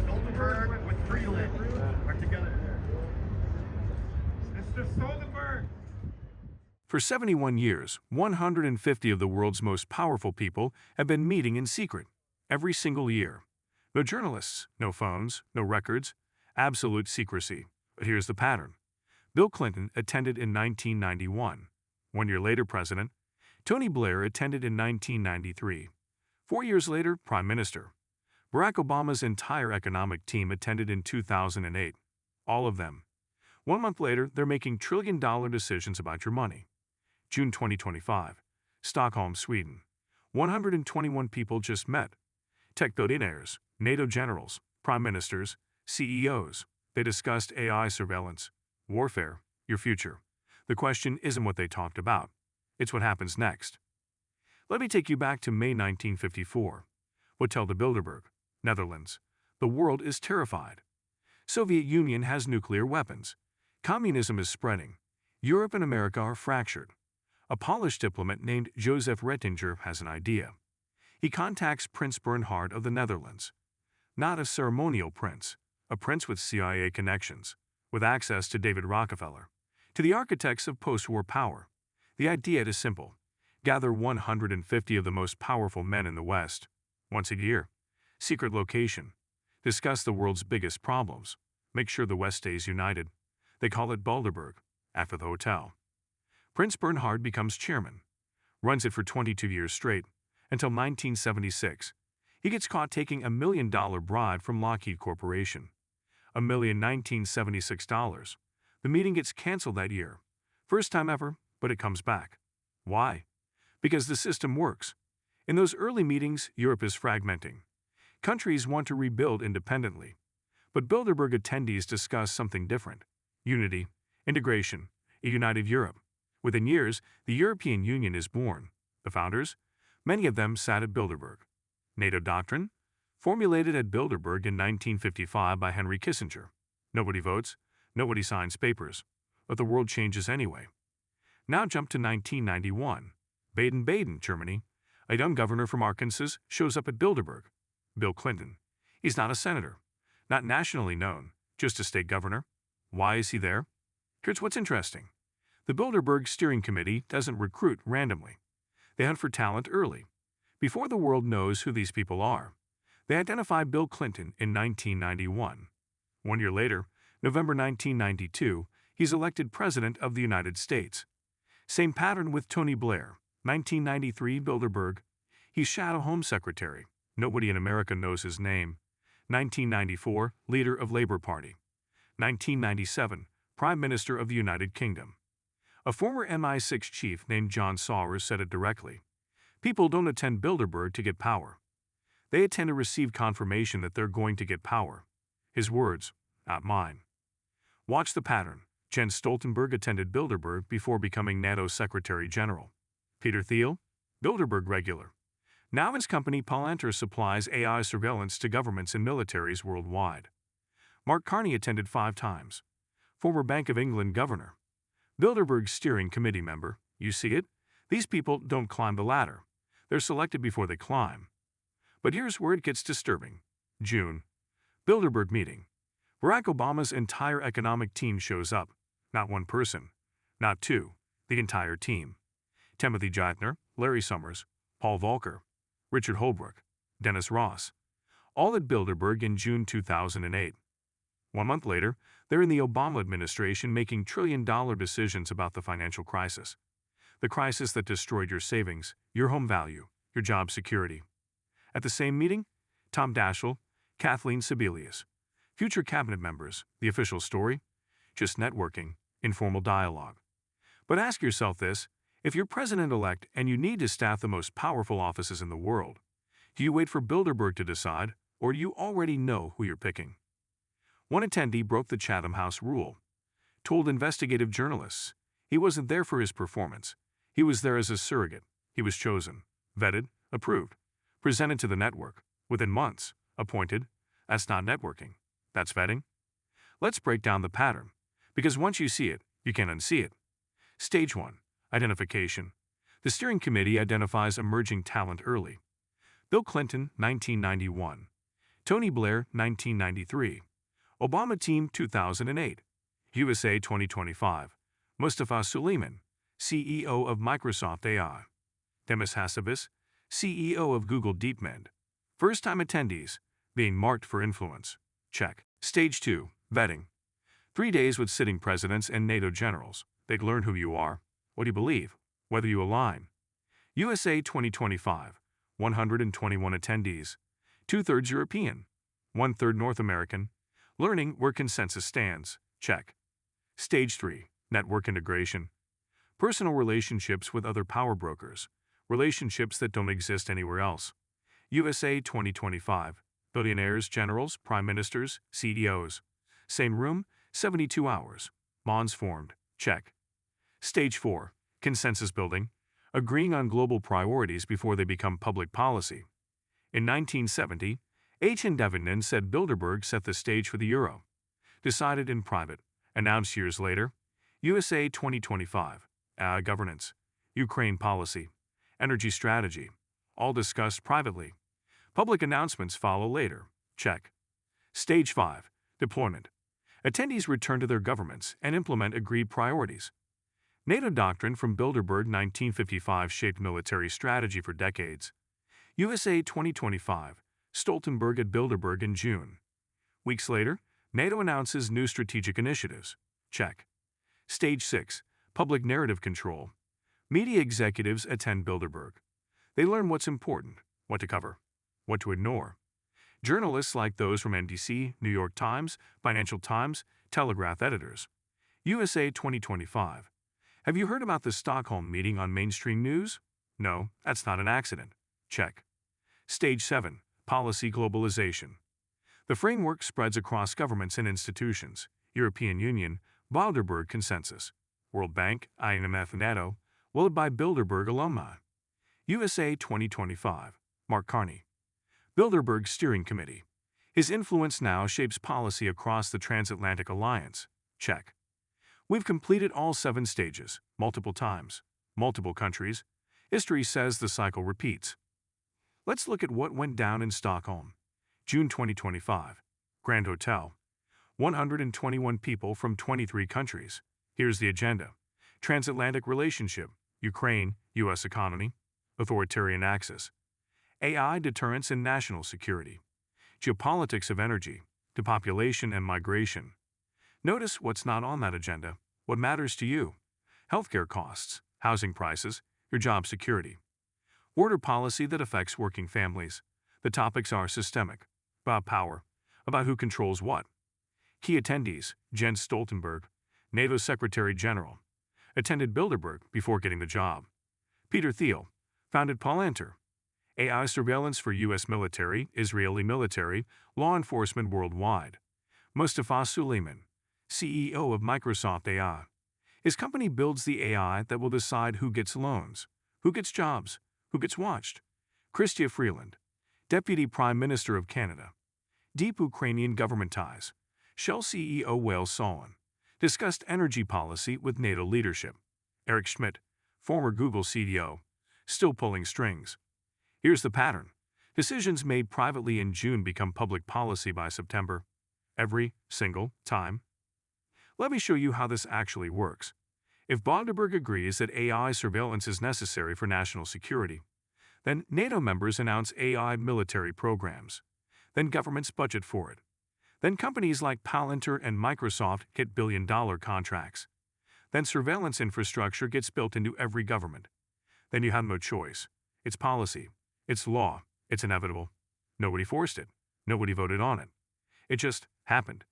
Bilderberg with Freeland are together. Mr. Stoltenberg. For 71 years, 150 of the world's most powerful people have been meeting in secret, every single year. No journalists, no phones, no records, absolute secrecy. But here's the pattern. Bill Clinton attended in 1991. 1 year later, President. Tony Blair attended in 1993. 4 years later, Prime Minister. Barack Obama's entire economic team attended in 2008. All of them. 1 month later, they're making trillion-dollar decisions about your money. June 2025. Stockholm, Sweden. 121 people just met. Tech billionaires, NATO generals, prime ministers, CEOs. They discussed AI surveillance, warfare, your future. The question isn't what they talked about. It's what happens next. Let me take you back to May 1954. Hotel de Bilderberg, Netherlands. The world is terrified. Soviet Union has nuclear weapons. Communism is spreading. Europe and America are fractured. A Polish diplomat named Joseph Rettinger has an idea. He contacts Prince Bernhard of the Netherlands. Not a ceremonial prince, a prince with CIA connections, with access to David Rockefeller, to the architects of post-war power. The idea is simple. Gather 150 of the most powerful men in the West. Once a year. Secret location. Discuss the world's biggest problems. Make sure the West stays united. They call it Bilderberg, after the hotel. Prince Bernhard becomes chairman. Runs it for 22 years straight, until 1976. He gets caught taking $1 million bribe from Lockheed Corporation. $1,1976. The meeting gets canceled that year. First time ever, but it comes back. Why? Because the system works. In those early meetings, Europe is fragmenting. Countries want to rebuild independently. But Bilderberg attendees discuss something different. Unity, integration, a united Europe. Within years, the European Union is born. The founders? Many of them sat at Bilderberg. NATO doctrine? Formulated at Bilderberg in 1955 by Henry Kissinger. Nobody votes, nobody signs papers, but the world changes anyway. Now jump to 1991. Baden-Baden, Germany. A young governor from Arkansas shows up at Bilderberg. Bill Clinton. He's not a senator, not nationally known, just a state governor. Why is he there? Here's what's interesting. The Bilderberg Steering Committee doesn't recruit randomly. They hunt for talent early. Before the world knows who these people are, they identify Bill Clinton in 1991. 1 year later, November 1992, he's elected President of the United States. Same pattern with Tony Blair. 1993, Bilderberg. He's Shadow Home Secretary. Nobody in America knows his name. 1994, leader of Labour Party. 1997, Prime Minister of the United Kingdom. A former MI6 chief named John Sawers said it directly. People don't attend Bilderberg to get power. They attend to receive confirmation that they're going to get power. His words, not mine. Watch the pattern. Jens Stoltenberg attended Bilderberg before becoming NATO Secretary General. Peter Thiel, Bilderberg regular. Now his company Palantir supplies AI surveillance to governments and militaries worldwide. Mark Carney attended 5 times. Former Bank of England governor. Bilderberg Steering Committee member. You see it? These people don't climb the ladder. They're selected before they climb. But here's where it gets disturbing. June. Bilderberg meeting. Barack Obama's entire economic team shows up. Not one person. Not two. The entire team. Timothy Geithner, Larry Summers, Paul Volcker, Richard Holbrooke, Dennis Ross. All at Bilderberg in June 2008. 1 month later, they're in the Obama administration making trillion-dollar decisions about the financial crisis. The crisis that destroyed your savings, your home value, your job security. At the same meeting, Tom Daschle, Kathleen Sebelius. Future cabinet members, the official story? Just networking, informal dialogue. But ask yourself this, if you're president-elect and you need to staff the most powerful offices in the world, do you wait for Bilderberg to decide, or do you already know who you're picking? One attendee broke the Chatham House rule. Told investigative journalists he wasn't there for his performance. He was there as a surrogate. He was chosen, vetted, approved, presented to the network, within months, appointed. That's not networking. That's vetting. Let's break down the pattern, because once you see it, you can't unsee it. Stage 1. Identification. The steering committee identifies emerging talent early. Bill Clinton, 1991. Tony Blair, 1993. Obama Team, 2008. USA 2025. Mustafa Suleyman, CEO of Microsoft AI. Demis Hassabis, CEO of Google DeepMind. First-time attendees, being marked for influence. Check. Stage 2. Vetting. 3 days with sitting presidents and NATO generals. They'd learn who you are, what you believe, whether you align. USA 2025. 121 attendees. 2/3 European. 1/3 North American. Learning where consensus stands. Check. Stage 3. Network integration. Personal relationships with other power brokers. Relationships that don't exist anywhere else. USA 2025. Billionaires, generals, prime ministers, CEOs. Same room, 72 hours. Bonds formed. Check. Stage 4. Consensus building. Agreeing on global priorities before they become public policy. In 1970, H. Devinen said Bilderberg set the stage for the euro. Decided in private. Announced years later. USA 2025. Governance. Ukraine policy. Energy strategy. All discussed privately. Public announcements follow later. Check. Stage 5. Deployment. Attendees return to their governments and implement agreed priorities. NATO doctrine from Bilderberg 1955 shaped military strategy for decades. USA 2025. Stoltenberg at Bilderberg in June. Weeks later, NATO announces new strategic initiatives. Check. Stage 6. Public narrative control. Media executives attend Bilderberg. They learn what's important, what to cover, what to ignore. Journalists like those from NBC, New York Times, Financial Times, Telegraph editors. USA 2025. Have you heard about the Stockholm meeting on mainstream news? No, that's not an accident. Check. Stage 7. Policy globalization. The framework spreads across governments and institutions. European Union, Bilderberg Consensus. World Bank, IMF, NATO, led by Bilderberg alumni. USA 2025. Mark Carney. Bilderberg Steering Committee. His influence now shapes policy across the Transatlantic Alliance. Check. We've completed all 7 stages, multiple times, multiple countries. History says the cycle repeats. Let's look at what went down in Stockholm. June 2025. Grand Hotel. 121 people from 23 countries. Here's the agenda. Transatlantic relationship. Ukraine, U.S. economy. Authoritarian axis. AI deterrence and national security. Geopolitics of energy. Depopulation and migration. Notice what's not on that agenda. What matters to you? Healthcare costs, housing prices, your job security. Border policy that affects working families. The topics are systemic. About power. About who controls what. Key attendees, Jens Stoltenberg, NATO Secretary General. Attended Bilderberg before getting the job. Peter Thiel, founded Palantir. AI surveillance for U.S. military, Israeli military, law enforcement worldwide. Mustafa Suleyman, CEO of Microsoft AI. His company builds the AI that will decide who gets loans, who gets jobs, who gets watched. Chrystia Freeland, Deputy Prime Minister of Canada. Deep Ukrainian government ties. Shell CEO Wael Sawan. Discussed energy policy with NATO leadership. Eric Schmidt, former Google CDO. Still pulling strings. Here's the pattern. Decisions made privately in June become public policy by September. Every single time. Let me show you how this actually works. If Bilderberg agrees that AI surveillance is necessary for national security, then NATO members announce AI military programs. Then governments budget for it. Then companies like Palantir and Microsoft get billion-dollar contracts. Then surveillance infrastructure gets built into every government. Then you have no choice. It's policy. It's law. It's inevitable. Nobody forced it. Nobody voted on it. It just happened.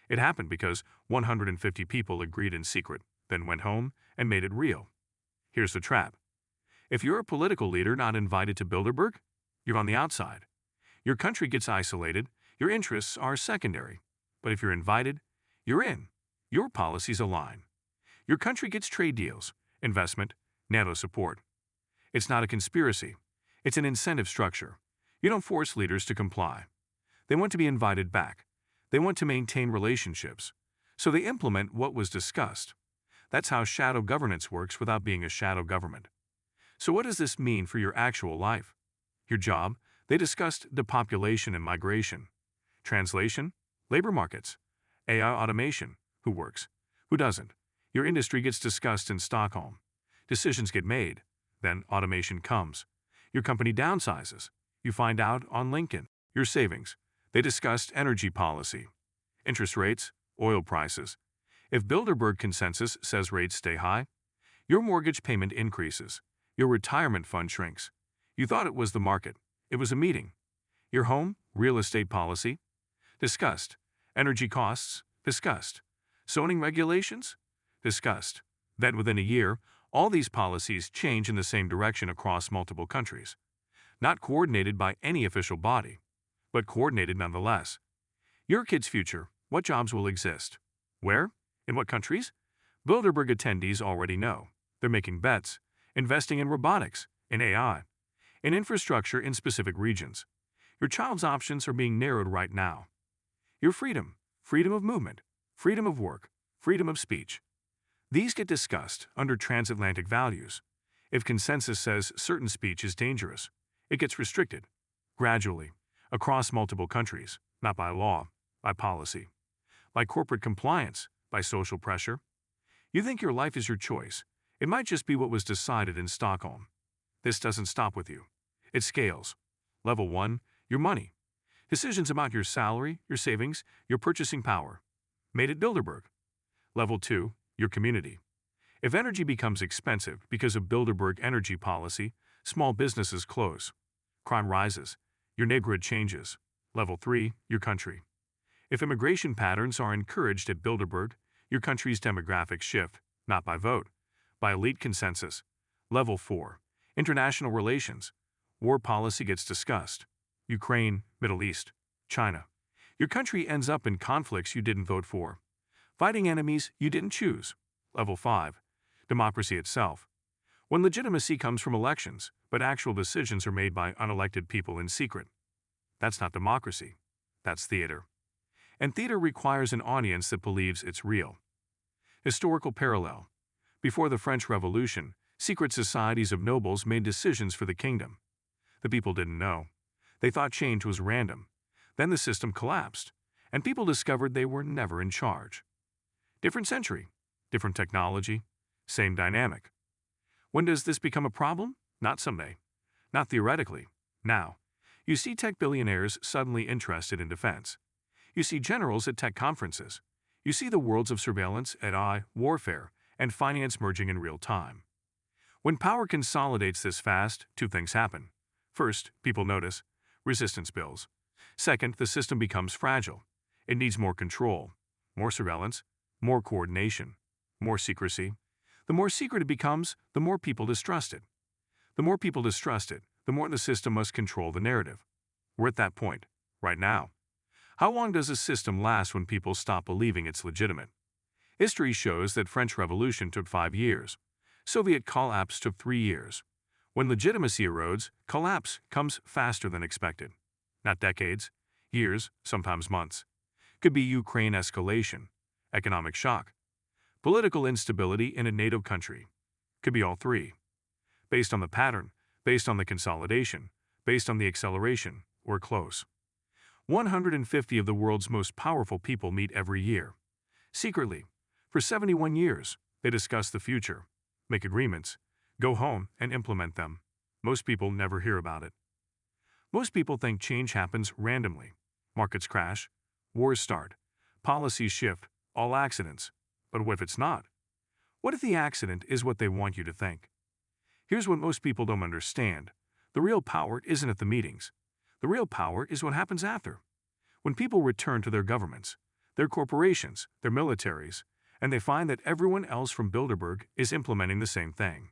It happened because 150 people agreed in secret, then went home and made it real. Here's the trap. If you're a political leader not invited to Bilderberg, you're on the outside. Your country gets isolated. Your interests are secondary. But if you're invited, you're in. Your policies align. Your country gets trade deals, investment, NATO support. It's not a conspiracy. It's an incentive structure. You don't force leaders to comply. They want to be invited back. They want to maintain relationships. So they implement what was discussed. That's how shadow governance works without being a shadow government. So what does this mean for your actual life? Your job? They discussed depopulation and migration. Translation? Labor markets. AI automation. Who works? Who doesn't? Your industry gets discussed in Stockholm. Decisions get made. Then automation comes. Your company downsizes. You find out on LinkedIn. Your savings. They discussed energy policy. Interest rates, oil prices. If Bilderberg consensus says rates stay high, your mortgage payment increases. Your retirement fund shrinks. You thought it was the market. It was a meeting. Your home, real estate policy. Discussed. Energy costs. Discussed. Zoning regulations. Discussed. Then within a year, all these policies change in the same direction across multiple countries. Not coordinated by any official body, but coordinated nonetheless. Your kid's future, what jobs will exist? Where? In what countries? Bilderberg attendees already know. They're making bets, investing in robotics, in AI, in infrastructure in specific regions. Your child's options are being narrowed right now. Your freedom, freedom of movement, freedom of work, freedom of speech. These get discussed under transatlantic values. If consensus says certain speech is dangerous, it gets restricted, gradually, across multiple countries, not by law, by policy, by corporate compliance, by social pressure. You think your life is your choice. It might just be what was decided in Stockholm. This doesn't stop with you. It scales. Level 1, your money. Decisions about your salary, your savings, your purchasing power. Made at Bilderberg. Level 2, your community. If energy becomes expensive because of Bilderberg energy policy, small businesses close. Crime rises. Your neighborhood changes. Level 3, your country. If immigration patterns are encouraged at Bilderberg, your country's demographics shift, not by vote, by elite consensus. Level 4, international relations. War policy gets discussed. Ukraine, Middle East, China. Your country ends up in conflicts you didn't vote for, fighting enemies you didn't choose. Level 5, democracy itself. When legitimacy comes from elections, but actual decisions are made by unelected people in secret. That's not democracy. That's theater. And theater requires an audience that believes it's real. Historical parallel. Before the French Revolution, secret societies of nobles made decisions for the kingdom. The people didn't know. They thought change was random. Then the system collapsed, and people discovered they were never in charge. Different century, different technology, same dynamic. When does this become a problem? Not someday. Not theoretically. Now. You see tech billionaires suddenly interested in defense. You see generals at tech conferences. You see the worlds of surveillance, AI, warfare, and finance merging in real time. When power consolidates this fast, two things happen. First, people notice. Resistance builds. Second, the system becomes fragile. It needs more control, more surveillance, more coordination, more secrecy. The more secret it becomes, the more people distrust it. The more people distrust it, the more the system must control the narrative. We're at that point, right now. How long does a system last when people stop believing it's legitimate? History shows that French Revolution took 5 years. Soviet collapse took 3 years. When legitimacy erodes, collapse comes faster than expected. Not decades, years, sometimes months. Could be Ukraine escalation, economic shock, political instability in a NATO country. Could be all three. Based on the pattern, based on the consolidation, based on the acceleration, we're close. 150 of the world's most powerful people meet every year. Secretly, for 71 years, they discuss the future, make agreements, go home and implement them. Most people never hear about it. Most people think change happens randomly. Markets crash, wars start, policies shift, all accidents. But what if it's not? What if the accident is what they want you to think? Here's what most people don't understand. The real power isn't at the meetings. The real power is what happens after. When people return to their governments, their corporations, their militaries, and they find that everyone else from Bilderberg is implementing the same thing.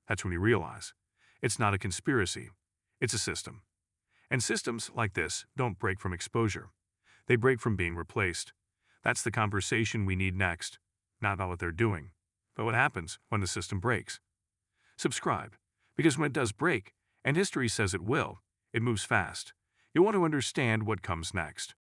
That's when you realize it's not a conspiracy, it's a system. And systems like this don't break from exposure. They break from being replaced. That's the conversation we need next. Not about what they're doing, but what happens when the system breaks. Subscribe, because when it does break, and history says it will, it moves fast. You'll want to understand what comes next.